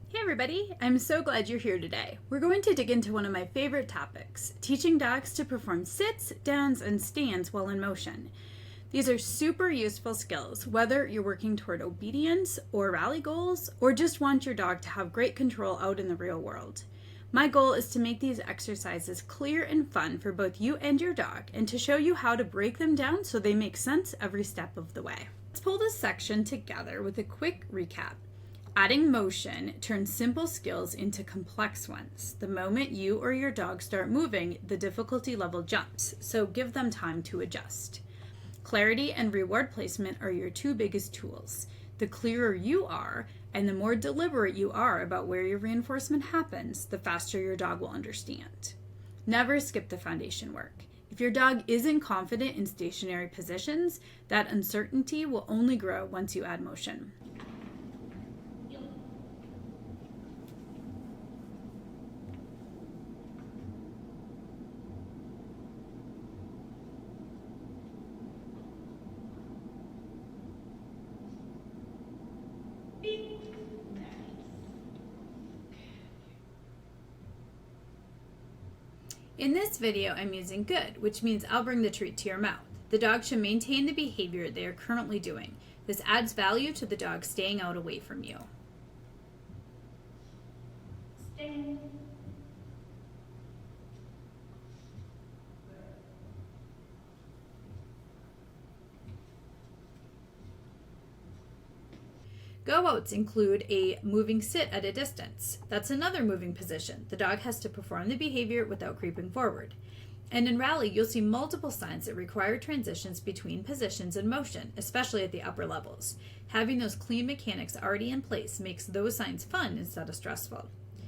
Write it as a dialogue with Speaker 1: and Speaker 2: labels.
Speaker 1: Hey everybody, I'm so glad you're here today. We're going to dig into one of my favorite topics, teaching dogs to perform sits, downs, and stands while in motion. These are super useful skills, whether you're working toward obedience or rally goals, or just want your dog to have great control out in the real world. My goal is to make these exercises clear and fun for both you and your dog, and to show you how to break them down so they make sense every step of the way. Let's pull this section together with a quick recap. Adding motion turns simple skills into complex ones. The moment you or your dog start moving, the difficulty level jumps, so give them time to adjust. Clarity and reward placement are your two biggest tools. The clearer you are, and the more deliberate you are about where your reinforcement happens, the faster your dog will understand. Never skip the foundation work. If your dog isn't confident in stationary positions, that uncertainty will only grow once you add motion. In this video, I'm using good, which means I'll bring the treat to your mouth. The dog should maintain the behavior they are currently doing. This adds value to the dog staying out away from you. Stay. Go outs include a moving sit at a distance. That's another moving position. The dog has to perform the behavior without creeping forward. And in rally, you'll see multiple signs that require transitions between positions and motion, especially at the upper levels. Having those clean mechanics already in place makes those signs fun instead of stressful.